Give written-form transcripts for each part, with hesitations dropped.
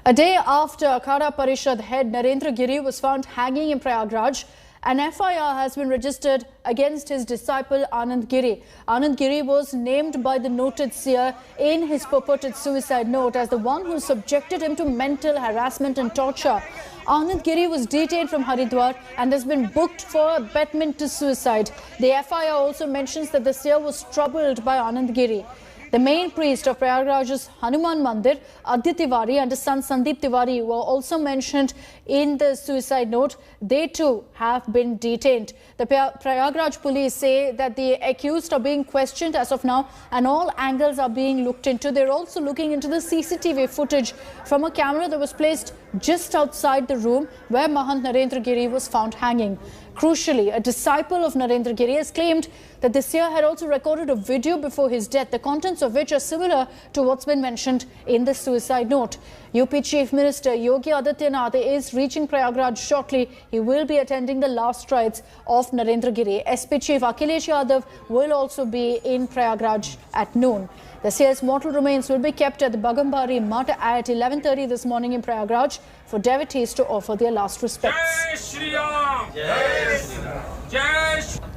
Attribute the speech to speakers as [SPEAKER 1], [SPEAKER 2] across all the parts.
[SPEAKER 1] A day after Akhada Parishad head Narendra Giri was found hanging in Prayagraj, an FIR has been registered against his disciple Anand Giri. Anand Giri was named by the noted seer in his purported suicide note as the one who subjected him to mental harassment and torture. Anand Giri was detained from Haridwar and has been booked for abetment to suicide. The FIR also mentions that the seer was troubled by Anand Giri. The main priest of Prayagraj's Hanuman Mandir, Adya Tiwari, and his son Sandeep Tiwari were also mentioned in the suicide note. They too have been detained. The Prayagraj police say that the accused are being questioned as of now and all angles are being looked into. They're also looking into the CCTV footage from a camera that was placed just outside the room where Mahant Narendra Giri was found hanging. Crucially, a disciple of Narendra Giri has claimed that the seer had also recorded a video before his death, the contents of which are similar to what's been mentioned in the suicide note. UP Chief Minister Yogi Adityanath is reaching Prayagraj shortly. He will be attending the last rites of Narendra Giri. SP Chief Akhilesh Yadav will also be in Prayagraj at noon. The seer's mortal remains will be kept at the Bagambari Mutt at 11:30 this morning in Prayagraj for devotees to offer their last respects.
[SPEAKER 2] Jai Shri Ram! Jai Shri Ram! Jai Shri Ram!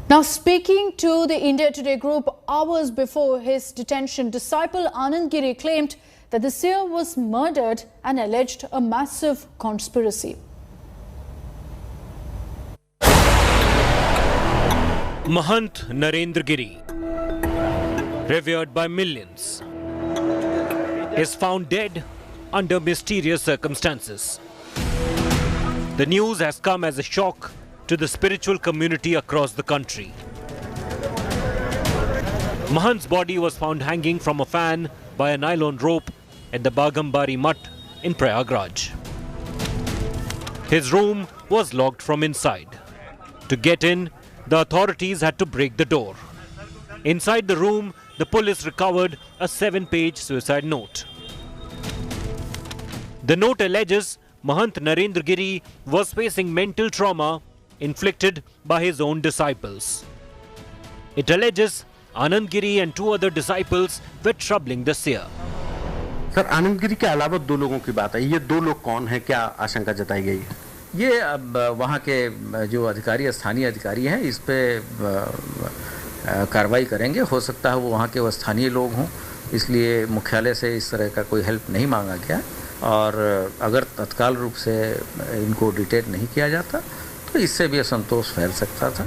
[SPEAKER 1] Now, speaking to the India Today group hours before his detention, disciple Anand Giri claimed that the seer was murdered and alleged a massive conspiracy.
[SPEAKER 3] Mahant Narendra Giri, revered by millions, is found dead under mysterious circumstances. The news has come as a shock to the spiritual community across the country. Mahant's body was found hanging from a fan by a nylon rope at the Bagambari Mutt in Prayagraj. His room was locked from inside. To get in, the authorities had to break the door. Inside the room, the police recovered a 7-page suicide note. The note alleges Mahant Narendra Giri was facing mental trauma inflicted by his own disciples. It alleges Anand Giri and 2 other disciples were troubling the seer.
[SPEAKER 4] सर आनंद गिरी के अलावा 2 लोगों की बात है, ये 2 लोग कौन है, क्या आशंका जताई गई है?
[SPEAKER 5] ये अब वहाँ के जो अधिकारी, स्थानीय अधिकारी हैं, इस पे कार्रवाई करेंगे। हो सकता है वो वहाँ के वो स्थानीय लोग हों, इसलिए मुख्यालय से इस तरह का कोई हेल्प नहीं मांगा गया और अगर तत्काल रूप से इनको डिटेन नहीं किया जाता तो इससे भी असंतोष फैल सकता था।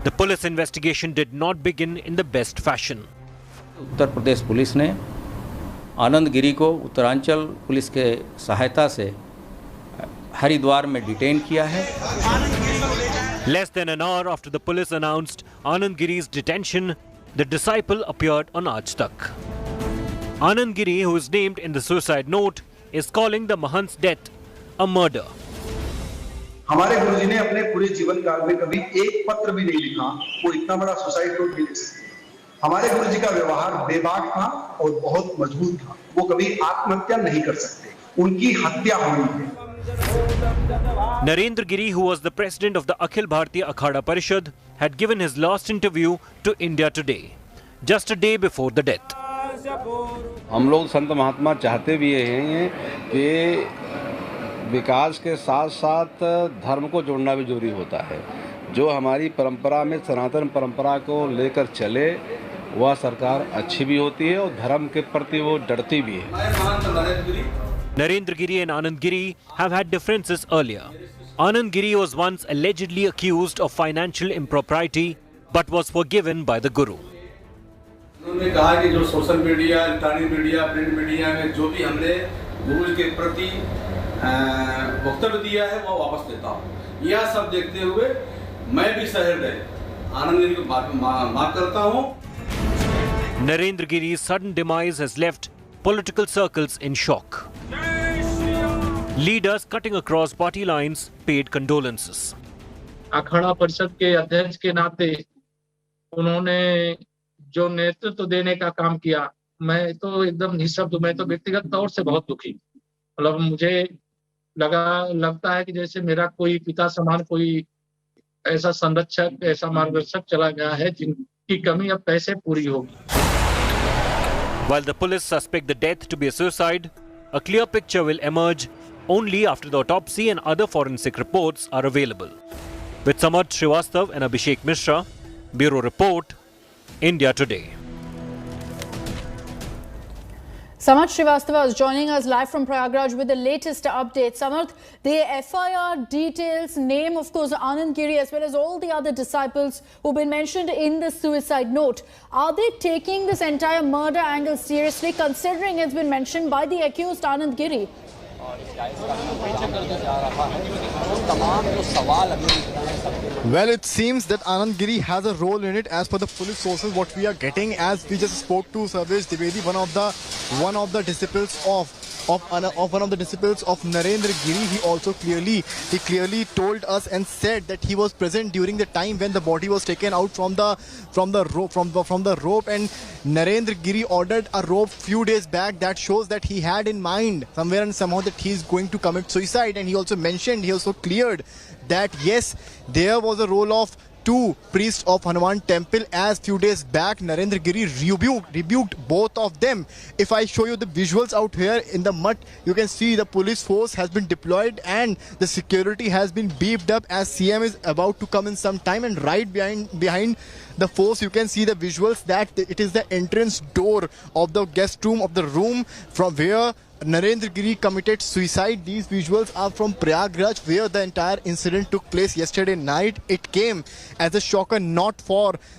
[SPEAKER 3] The police investigation did not begin in the best fashion.
[SPEAKER 5] Uttar Pradesh police ने आनंद गिरी को उत्तरांचल पुलिस के सहायता से हरिद्वार में डिटेन किया है।
[SPEAKER 3] Less than an hour after the police announced Anand Giri's detention, the disciple appeared on Aaj Tak. Anand Giri, who is named in the suicide note, is calling the Mahant's death a murder.
[SPEAKER 6] हमारे गुरुजी ने अपने पूरे जीवन काल में कभी एक पत्र भी नहीं लिखा, वो इतना बड़ा सुसाइड नोट भी लिख सकते। हमारे गुरुजी का व्यवहार बेबाक था और बहुत मजबूत था, वो कभी आत्महत्या नहीं कर सकते, उनकी हत्या हुई है।
[SPEAKER 3] Narendra Giri, who was the president of the Akhil Bharatiya Akhada Parishad, had given his last interview to India Today, just a day before the death.
[SPEAKER 7] हम लोग संत महात्मा चाहते भी हैं कि विकास के साथ साथ धर्म को जोड़ना भी जरूरी होता है। जो हमारी परंपरा में सनातन परंपरा को लेकर चले वह सरकार अच्छी भी होती है और धर्म के प्रति वो डरती भी है।
[SPEAKER 3] Narendra Giri and Anand Giri have had differences earlier. Anand Giri was once allegedly accused of financial impropriety but was forgiven by the Guru.
[SPEAKER 8] उन्होंने कहा कि जो social media, electronic media, print media में जो भी हमने गुरु के प्रति वक्तव्य दिया है वो वापस लेता हूँ। यह सब देखते हुए मैं भी सहृदय आनंद गिरी को माफ करता हूँ।
[SPEAKER 3] Narendra Giri's sudden demise has left political circles in shock. Leaders cutting across party lines paid condolences.
[SPEAKER 9] Akhara Parishad के अध्यक्ष के नाते उन्होंने जो नेतृत्व देने का काम किया, मैं तो एकदम निःशब्द, मैं तो व्यक्तिगत तौर से बहुत दुखी। मतलब मुझे लगता है कि जैसे मेरा कोई पिता समान कोई ऐसा संरक्षक, ऐसा मार्गदर्शक चला गया है जिनकी कमी अब कैसे पूरी होगी।
[SPEAKER 3] While the police suspect the death to be a suicide, a clear picture will emerge only after the autopsy and other forensic reports are available. With Samarth Srivastav and Abhishek Mishra, Bureau Report, India Today.
[SPEAKER 1] Samarth Srivastava is joining us live from Prayagraj with the latest updates. Samarth, the FIR details name, of course, Anand Giri as well as all the other disciples who've been mentioned in the suicide note. Are they taking this entire murder angle seriously, considering it's been mentioned by the accused Anand Giri?
[SPEAKER 10] Well, it seems that Anand Giri has a role in it. As per the police sources, what we are getting, as we just spoke to Sarvesh Dwivedi, one of the disciples of Narendra Giri, he clearly told us and said that he was present during the time when the body was taken out from the rope, and Narendra Giri ordered a rope few days back. That shows that he had in mind somewhere and somehow that he is going to commit suicide. And he also cleared that yes, there was a role of two priests of Hanuman temple, as few days back Narendra Giri rebuked both of them. If I show you the visuals out here in the mud, you can see the police force has been deployed and the security has been beefed up, as CM is about to come in some time. And right behind the force, you can see the visuals that it is the entrance door of the guest room, of the room from where Narendra Giri committed suicide. These visuals are from Prayagraj, where the entire incident took place yesterday night. It came as a shocker, not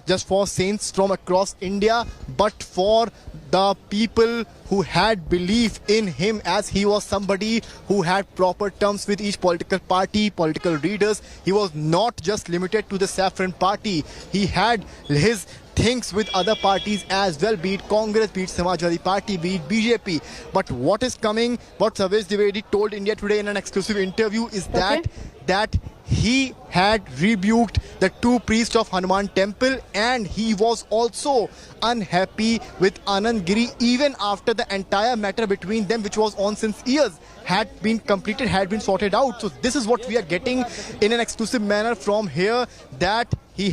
[SPEAKER 10] just for saints from across India, but for the people who had belief in him, as he was somebody who had proper terms with each political party, political leaders. He was not just limited to the Saffron party. He had his things with other parties as well, be it Congress, be it Samajwadi Party, be it BJP. But what is coming, what Sarvesh Dwivedi told India Today in an exclusive interview is that he had rebuked the two priests of Hanuman temple, and he was also unhappy with Anand Giri even after the entire matter between them, which was on since years, had been completed, had been sorted out. So this is what we are getting in an exclusive manner from here, that he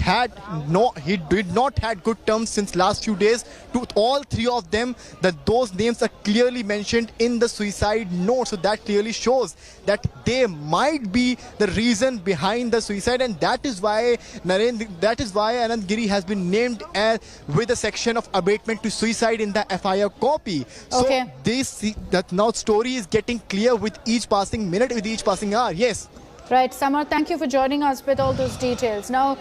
[SPEAKER 10] did not had good terms since last few days to all three of them, that those names are clearly mentioned in the suicide note. So that clearly shows that they might be the reason behind the suicide, and that is why Anand Giri has been named with a section of abatement to suicide in the FIR copy. So that now story is getting clear with each passing minute, with each passing hour. Yes.
[SPEAKER 1] Right, Samarth, thank you for joining us with all those details. Now,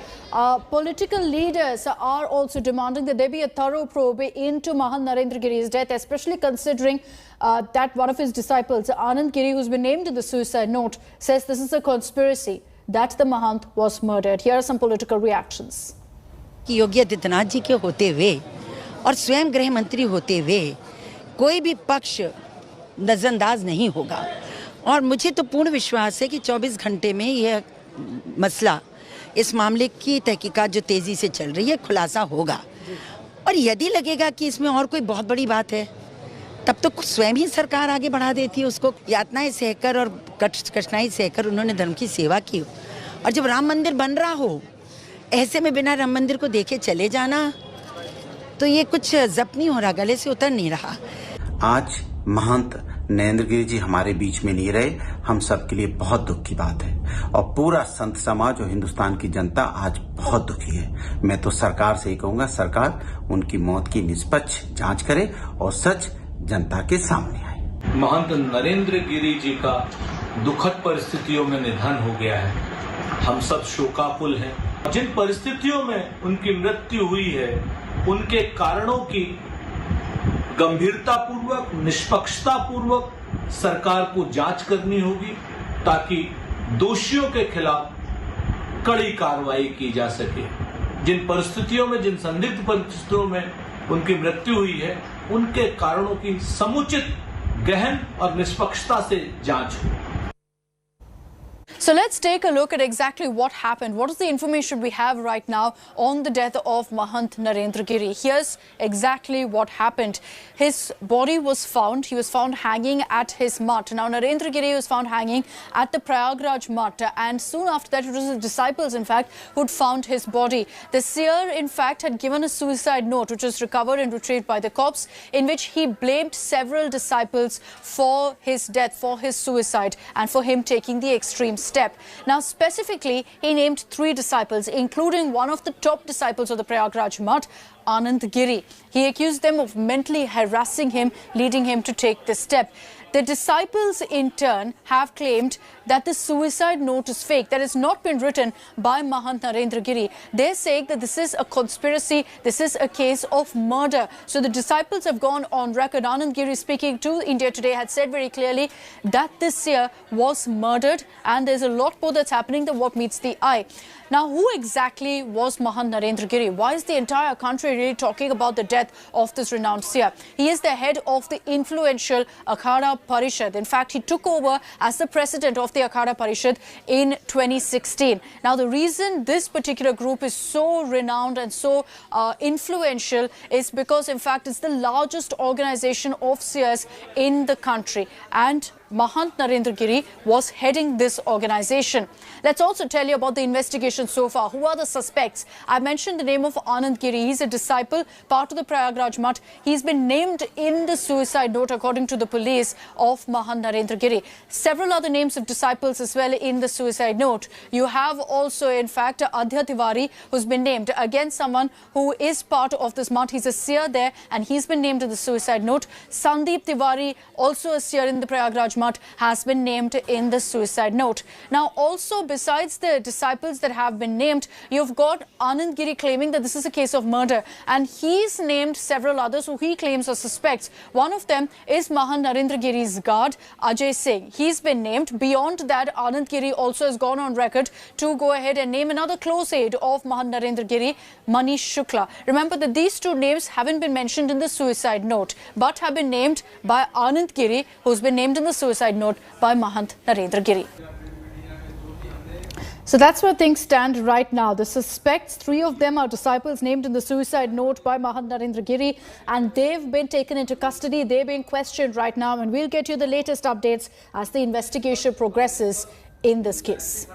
[SPEAKER 1] political leaders are also demanding that there be a thorough probe into Mahant Narendra Giri's death, especially considering that one of his disciples, Anand Giri, who's been named in the suicide note, says this is a conspiracy, that the Mahant was murdered. Here are some political reactions.
[SPEAKER 11] Yogi Adityanath ji के होते हुए और स्वयं गृह मंत्री होते हुए कोई भी पक्ष नजरअंदाज नहीं होगा, और मुझे तो पूर्ण विश्वास है कि 24 घंटे में यह मसला, इस मामले की तहकीकात जो तेजी से चल रही है, खुलासा होगा। और यदि लगेगा कि इसमें और कोई बहुत बड़ी बात है, तब तो स्वयं ही सरकार आगे बढ़ा देती है उसको। यातनाएं सहकर और कठिनाई सहकर उन्होंने धर्म की सेवा की, और जब राम मंदिर बन रहा हो, ऐसे में बिना राम मंदिर को देखे चले जाना, तो ये कुछ जब्त नहीं हो रहा, गले से उतर नहीं रहा।
[SPEAKER 12] आज महंत नरेंद्र गिरी जी हमारे बीच में नहीं रहे, हम सबके लिए बहुत दुख की बात है, और पूरा संत समाज और हिंदुस्तान की जनता आज बहुत दुखी है। मैं तो सरकार से ही कहूंगा, सरकार उनकी मौत की निष्पक्ष जांच करे और सच जनता के सामने आए।
[SPEAKER 13] महंत नरेंद्र गिरी जी का दुखद परिस्थितियों में निधन हो गया है। हम सब शोकाकुल हैं। जिन परिस्थितियों में उनकी मृत्यु हुई है, उनके कारणों की गंभीरता पूर्वक, निष्पक्षता पूर्वक सरकार को जांच करनी होगी, ताकि दोषियों के खिलाफ कड़ी कार्रवाई की जा सके। जिन परिस्थितियों में, जिन संदिग्ध परिस्थितियों में उनकी मृत्यु हुई है, उनके कारणों की समुचित, गहन और निष्पक्षता से जांच हो।
[SPEAKER 1] So let's take a look at exactly what happened. What is the information we have right now on the death of Mahant Narendra Giri? Here's exactly what happened. His body was found. He was found hanging at his mutt. Now, Narendra Giri was found hanging at the Prayagraj mutt. And soon after that, it was his disciples, in fact, who'd found his body. The seer, in fact, had given a suicide note, which was recovered and retrieved by the cops, in which he blamed several disciples for his death, for his suicide, and for him taking the extreme step. Now, specifically, he named 3 disciples, including one of the top disciples of the Prayagraj mutt, Anand Giri. He accused them of mentally harassing him, leading him to take this step. The disciples, in turn, have claimed that the suicide note is fake, that it's not been written by Mahant Narendra Giri. They're saying that this is a conspiracy, this is a case of murder. So the disciples have gone on record. Anand Giri, speaking to India Today, had said very clearly that this seer was murdered, and there's a lot more that's happening than what meets the eye. Now, who exactly was Mahant Narendra Giri? Why is the entire country really talking about the death of this renowned seer? He is the head of the influential Akhada Parishad. In fact, he took over as the president of the Akhada Parishad in 2016. Now, the reason this particular group is so renowned and so influential is because, in fact, it's the largest organization of seers in the country. And Mahant Narendra Giri was heading this organization. Let's also tell you about the investigation so far. Who are the suspects? I mentioned the name of Anand Giri. He's a disciple, part of the Prayagraj mutt. He's been named in the suicide note, according to the police, of Mahant Narendra Giri. Several other names of disciples as well in the suicide note. You have also, in fact, Adhya Tiwari, who's been named. Again, someone who is part of this mutt. He's a seer there, and he's been named in the suicide note. Sandeep Tiwari, also a seer in the Prayagraj mutt, has been named in the suicide note. Now, also, besides the disciples that have been named, you've got Anand Giri claiming that this is a case of murder, and he's named several others who he claims are suspects. One of them is Mahant Narendra Giri's guard, Ajay Singh. He's been named. Beyond that, Anand Giri also has gone on record to go ahead and name another close aide of Mahant Narendra Giri, Manish Shukla. Remember that these 2 names haven't been mentioned in the suicide note, but have been named by Anand Giri, who's been named in the suicide note by Mahant Narendra Giri. So that's where things stand right now. The suspects, 3 of them are disciples named in the suicide note by Mahant Narendra Giri, and they've been taken into custody. They're being questioned right now, and we'll get you the latest updates as the investigation progresses in this case.